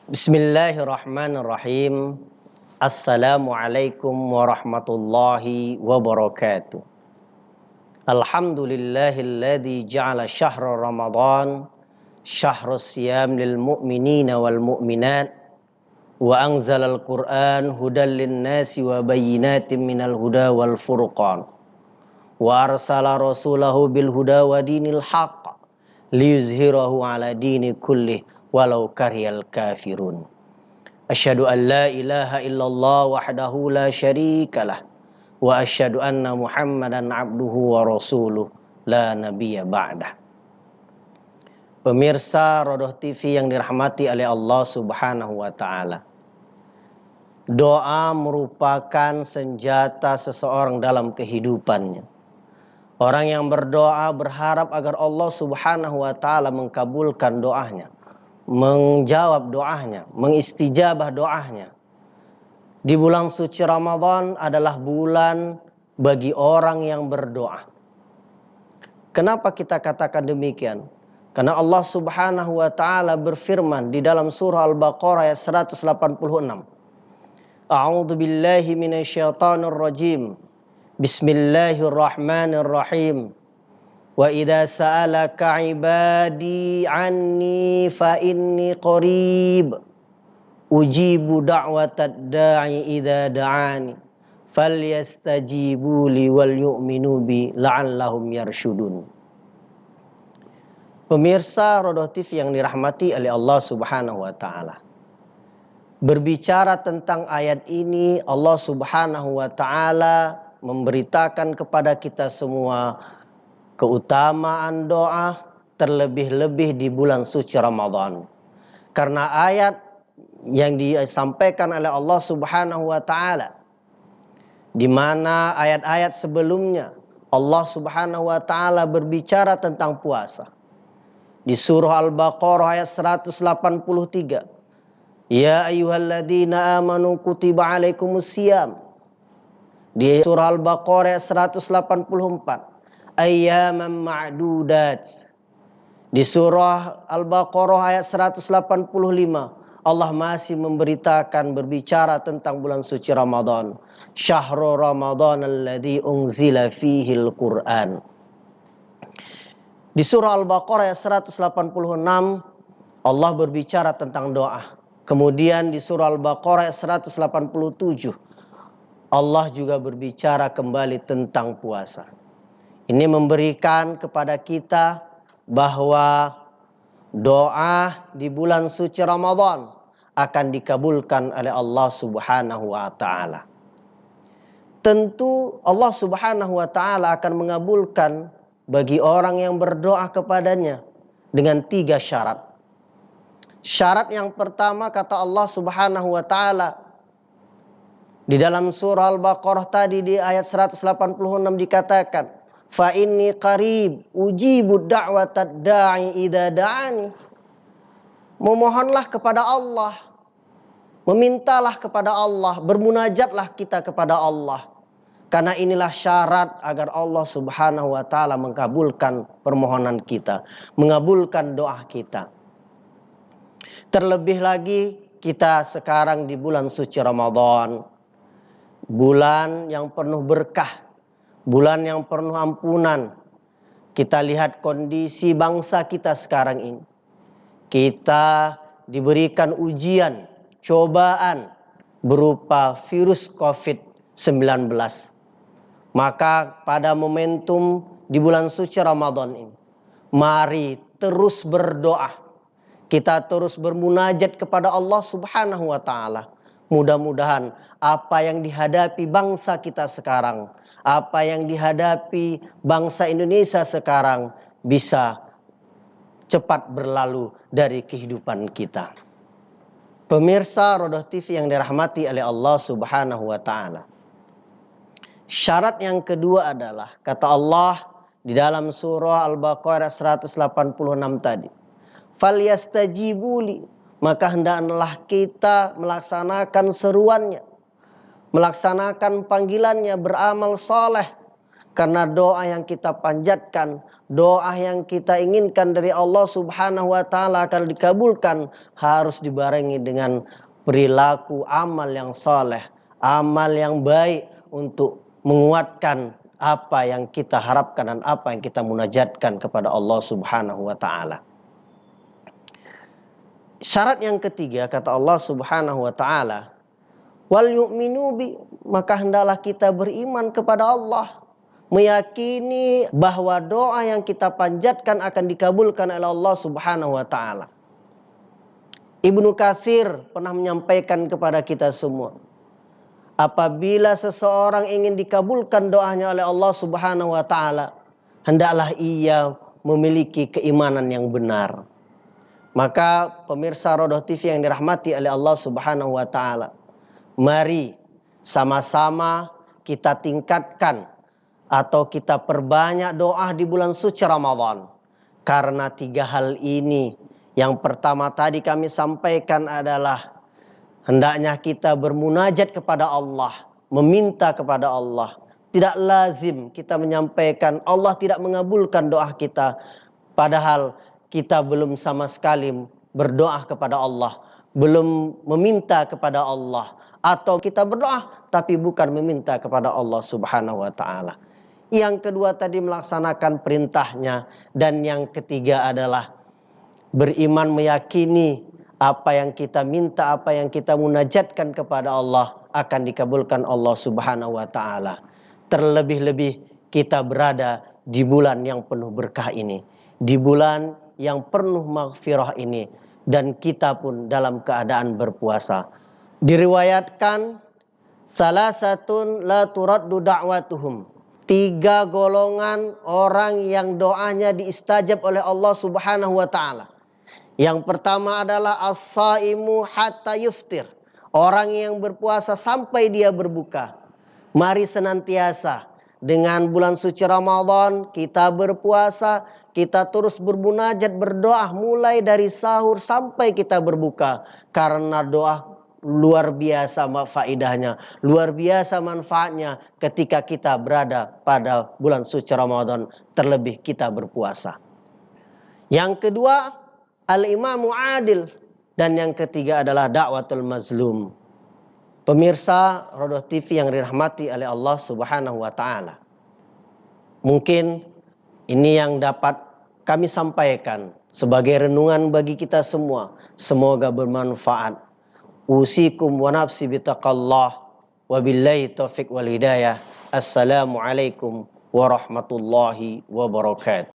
Bismillahirrahmanirrahim. Assalamualaikum warahmatullahi wabarakatuh. Alhamdulillahilladzi ja'ala syahra Ramadan syahrus siyam lil mu'minina wal mu'minat wa anzalal Qur'an hudal linnasi wa bayyinatin minal huda wal furqan wa arsala rasulahu bil huda wa dinil haqq liyuzhirahu ala dini kullih walau karihal kafirun. Asyhadu an la ilaha illallah wahdahu la syarikalah wa asyhadu anna Muhammadan abduhu wa rasuluh la nabiyya ba'dah. Pemirsa Rodoh TV yang dirahmati oleh Allah Subhanahu wa taala. Doa merupakan senjata seseorang dalam kehidupannya. Orang yang berdoa berharap agar Allah Subhanahu wa taala mengkabulkan doanya, menjawab doanya, mengistijabah doanya. Di bulan suci Ramadan adalah bulan bagi orang yang berdoa. Kenapa kita katakan demikian? Karena Allah Subhanahu wa taala berfirman di dalam surah Al-Baqarah ayat 186. A'udzu billahi minasyaitonir rajim. Bismillahirrahmanirrahim. Wa idza sa'alaka 'ibadi 'anni fa inni qarib ujibu da'watad da'i idza da'ani falyastajibu li wal yu'minu bi la'allahum yarsyudun. Pemirsa Rodoh TV yang dirahmati oleh Allah Subhanahu wa taala. Berbicara tentang ayat ini, Allah Subhanahu wa taala memberitakan kepada kita semua keutamaan doa, terlebih-lebih di bulan suci Ramadan. Karena ayat yang disampaikan oleh Allah Subhanahu wa taala, di mana ayat-ayat sebelumnya Allah Subhanahu wa taala berbicara tentang puasa. Di surah Al-Baqarah ayat 183. Ya ayyuhalladzina amanu kutiba alaikumusiyam. Di surah Al-Baqarah ayat 184. Ayyaman ma'dudat. Di surah Al-Baqarah ayat 185 Allah masih memberitakan, berbicara tentang bulan suci Ramadan. Syahrul Ramadan alladzi unzila fihil Qur'an. Di surah Al-Baqarah ayat 186 Allah berbicara tentang doa. Kemudian di surah Al-Baqarah ayat 187 Allah juga berbicara kembali tentang puasa. Ini memberikan kepada kita bahwa doa di bulan suci Ramadan akan dikabulkan oleh Allah Subhanahu wa taala. Tentu Allah Subhanahu wa taala akan mengabulkan bagi orang yang berdoa kepadanya dengan 3 syarat. Syarat yang pertama kata Allah Subhanahu wa taala di dalam surah Al-Baqarah tadi di ayat 186 dikatakan, fa inni qarib ujibu da'watad da'i idza da'ani. Memohonlah kepada Allah, memintalah kepada Allah, bermunajatlah kita kepada Allah. Karena inilah syarat agar Allah Subhanahu wa taala mengabulkan permohonan kita, mengabulkan doa kita. Terlebih lagi kita sekarang di bulan suci Ramadan, bulan yang penuh berkah, bulan yang penuh ampunan. Kita lihat kondisi bangsa kita sekarang ini. Kita diberikan ujian, cobaan berupa virus COVID-19. Maka pada momentum di bulan suci Ramadan ini, mari terus berdoa. Kita terus bermunajat kepada Allah Subhanahu wa taala. Mudah-mudahan apa yang dihadapi bangsa kita sekarang, apa yang dihadapi bangsa Indonesia sekarang bisa cepat berlalu dari kehidupan kita. Pemirsa Rodoh TV yang dirahmati oleh Allah Subhanahu wa taala. Syarat yang kedua adalah kata Allah di dalam surah Al-Baqarah 186 tadi. Falyastajibuli, maka hendaklah kita melaksanakan seruannya, melaksanakan panggilannya, beramal soleh. Karena doa yang kita panjatkan, doa yang kita inginkan dari Allah Subhanahu wa taala akan dikabulkan, harus dibarengi dengan perilaku amal yang soleh, amal yang baik untuk menguatkan apa yang kita harapkan dan apa yang kita munajatkan kepada Allah Subhanahu wa taala. Syarat yang ketiga kata Allah Subhanahu wa taala, wal yu'minu bi, maka hendaklah kita beriman kepada Allah, meyakini bahwa doa yang kita panjatkan akan dikabulkan oleh Allah Subhanahu wa taala. Ibnu Katsir pernah menyampaikan kepada kita semua, apabila seseorang ingin dikabulkan doanya oleh Allah Subhanahu wa taala, hendaklah ia memiliki keimanan yang benar. Maka pemirsa Rodoh TV yang dirahmati oleh Allah Subhanahu wa taala, mari sama-sama kita tingkatkan atau kita perbanyak doa di bulan suci Ramadan. Karena 3 hal ini, yang pertama tadi kami sampaikan adalah hendaknya kita bermunajat kepada Allah, meminta kepada Allah. Tidak lazim kita menyampaikan Allah tidak mengabulkan doa kita, padahal kita belum sama sekali berdoa kepada Allah, belum meminta kepada Allah, atau kita berdoa tapi bukan meminta kepada Allah Subhanahu wa taala. Yang kedua tadi melaksanakan perintahnya, dan yang ketiga adalah beriman, meyakini apa yang kita minta, apa yang kita munajatkan kepada Allah akan dikabulkan Allah Subhanahu wa taala. Terlebih-lebih kita berada di bulan yang penuh berkah ini, di bulan yang penuh maghfirah ini, dan kita pun dalam keadaan berpuasa. Diriwayatkan salasatun la turaddu da'watuhum, 3 golongan orang yang doanya diistajab oleh Allah Subhanahu wa taala. Yang pertama adalah as-saimu hatta yuftir, orang yang berpuasa sampai dia berbuka. Mari senantiasa dengan bulan suci Ramadan kita berpuasa, kita terus bermunajat, berdoa mulai dari sahur sampai kita berbuka. Karena doa luar biasa faedahnya, luar biasa manfaatnya ketika kita berada pada bulan suci Ramadan, terlebih kita berpuasa. Yang kedua, al-imamu adil, dan yang ketiga adalah da'watul mazlum. Pemirsa Rodoh TV yang dirahmati oleh Allah Subhanahu wa taala, mungkin ini yang dapat kami sampaikan sebagai renungan bagi kita semua. Semoga bermanfaat. Usikum wa nafsi bitaqallah, wabillahi taufiq wal hidayah. Assalamualaikum warahmatullahi wabarakatuh.